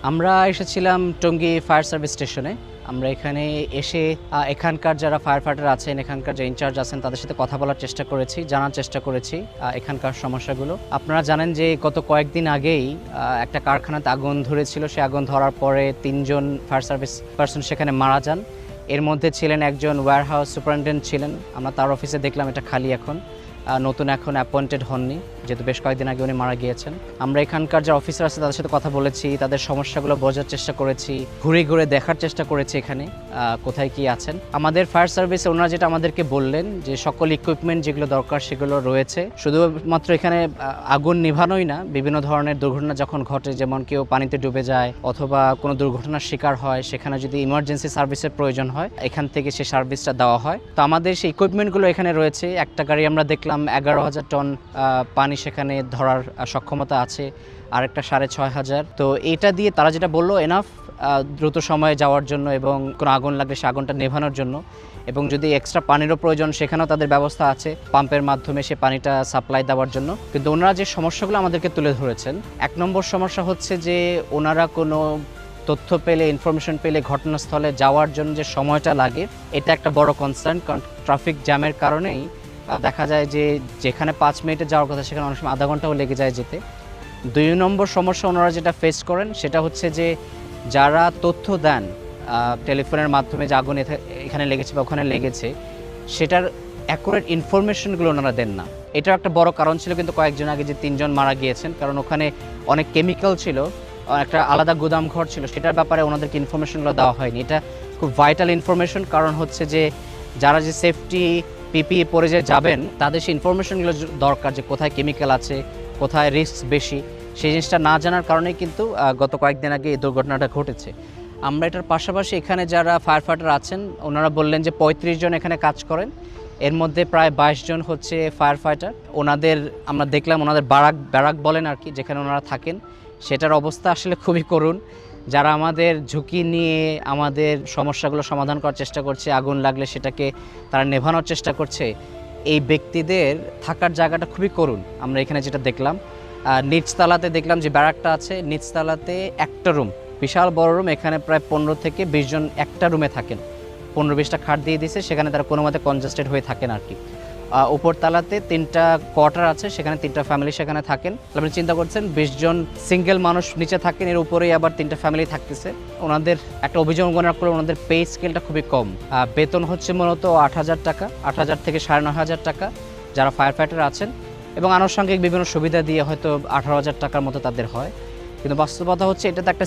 আমরা এসেছিলাম Tongi fire service স্টেশনে। আমরা এখানে এসে এখানকার যারা ফায়ার ফাইটার আছেন, এখানকার যে ইনচার্জ আছেন তাদের সাথে কথা বলার চেষ্টা করেছি, জানার চেষ্টা করেছি এখানকার সমস্যাগুলো। আপনারা জানেন যে গত কয়েকদিন আগেই একটা কারখানাতে আগুন ধরেছিল। সে আগুন ধরার পরে 3জন ফায়ার সার্ভিস পার্সন সেখানে মারা যান। এর মধ্যে ছিলেন একজন ওয়্যারহাউস সুপারিনটেন্ডেন্ট ছিলেন। আমরা তার অফিসে দেখলাম এটা খালি নতুন এখন অ্যাপয়েন্টেড হননি, যেহেতু বেশ কয়েকদিন আগে উনি মারা গিয়েছেন। আমরা এখানকার যে অফিসার আছে তাদের সাথে কথা বলেছি, তাদের সমস্যাগুলো বোঝার চেষ্টা করেছি, ঘুরে ঘুরে দেখার চেষ্টা করেছি এখানে কোথায় কি আছেন। আমাদের ফায়ার সার্ভিসে ওনারা যেটা আমাদেরকে বললেন যে সকল ইকুইপমেন্ট যেগুলো দরকার সেগুলো রয়েছে। শুধুমাত্র এখানে আগুন নিভানোই না, বিভিন্ন ধরনের দুর্ঘটনা যখন ঘটে, যেমন কেউ পানিতে ডুবে যায় অথবা কোনো দুর্ঘটনার শিকার হয়, সেখানে যদি ইমার্জেন্সি সার্ভিসের প্রয়োজন হয় এখান থেকে সেই সার্ভিসটা দেওয়া হয়। তো আমাদের সেই ইকুইপমেন্টগুলো এখানে রয়েছে। একটা গাড়ি আমরা দেখলাম 11,000 টন পানি সেখানে ধরার সক্ষমতা আছে, আরেকটা 6,500। তো এটা দিয়ে তারা যেটা বললো এনাফ দ্রুত সময়ে যাওয়ার জন্য এবং কোনো আগুন লাগলে সে আগুনটা নেভানোর জন্য, এবং যদি এক্সট্রা পানিরও প্রয়োজন সেখানেও তাদের ব্যবস্থা আছে পাম্পের মাধ্যমে সে পানিটা সাপ্লাই দেওয়ার জন্য। কিন্তু ওনারা যে সমস্যাগুলো আমাদেরকে তুলে ধরেছেন, 1 নম্বর সমস্যা হচ্ছে যে ওনারা কোনো তথ্য পেলে, ইনফরমেশন পেলে ঘটনাস্থলে যাওয়ার জন্য যে সময়টা লাগে এটা একটা বড় কনসার্ন। কারণ ট্রাফিক জ্যামের কারণেই দেখা যায় যে যেখানে 5 মিনিটে যাওয়ার কথা সেখানে অনেক সময় আধা ঘন্টাও লেগে যায় যেতে। 2 নম্বর সমস্যা ওনারা যেটা ফেস করেন সেটা হচ্ছে যে যারা তথ্য দেন টেলিফোনের মাধ্যমে যে আগুন এখানে লেগেছে বা ওখানে লেগেছে, সেটার অ্যাকুরেট ইনফরমেশনগুলো ওনারা দেন না। এটার একটা বড় কারণ ছিল কিন্তু কয়েকজন আগে যে 3জন মারা গিয়েছেন, কারণ ওখানে অনেক কেমিক্যাল ছিল, একটা আলাদা গুদাম ঘর ছিল, সেটার ব্যাপারে ওনাদেরকে ইনফরমেশনগুলো দেওয়া হয়নি। এটা খুব ভাইটাল ইনফরমেশন, কারণ হচ্ছে যে যারা যে সেফটি পিপিই পরে যে যাবেন তাদের সেই ইনফরমেশনগুলো দরকার, যে কোথায় কেমিক্যাল আছে, কোথায় রিস্ক বেশি, সেই জিনিসটা না জানার কারণেই কিন্তু গত কয়েকদিন আগে এই দুর্ঘটনাটা ঘটেছে। আমরা এটার পাশাপাশি এখানে যারা ফায়ার ফাইটার আছেন ওনারা বললেন যে 35 জন এখানে কাজ করেন, এর মধ্যে প্রায় 22 জন হচ্ছে ফায়ার ফাইটার। ওনাদের আমরা দেখলাম ওনাদের ব্যারাক বলেন আর কি, যেখানে ওনারা থাকেন সেটার অবস্থা আসলে খুবই করুণ। যারা আমাদের ঝুঁকি নিয়ে আমাদের সমস্যাগুলো সমাধান করার চেষ্টা করছে, আগুন লাগলে সেটাকে তারা নেভানোর চেষ্টা করছে, এই ব্যক্তিদের থাকার জায়গাটা খুবই করুণ। আমরা এখানে যেটা দেখলাম নিচতলাতে দেখলাম যে ব্যারাকটা আছে, নিচতলাতে একটা রুম, বিশাল বড় রুম, এখানে প্রায় 15 থেকে 20 জন একটা রুমে থাকেন। 15-20টা খাট দিয়ে দিয়েছে, সেখানে তারা কোনো মতে কনজাস্টেড হয়ে থাকেন আর কি। উপরতলাতে 3টা কোয়ার্টার আছে, সেখানে 3টা ফ্যামিলি সেখানে থাকেন। আপনি চিন্তা করছেন 20 জন সিঙ্গেল মানুষ নিচে থাকেন, এর উপরেই আবার 3টা ফ্যামিলি থাকতেছে। ওনাদের একটা অভিযোগ গণনা করে ওনাদের পে স্কেলটা খুবই কম। বেতন হচ্ছে মূলত 8,000 টাকা, 8,000 থেকে 9,500 টাকা যারা ফায়ার ফাইটার আছেন, এবং আনুষঙ্গিক বিভিন্ন সুবিধা দিয়ে হয়তো 18,000 টাকার মতো তাদের হয়। কিন্তু বাস্তবতা হচ্ছে এটা তো একটা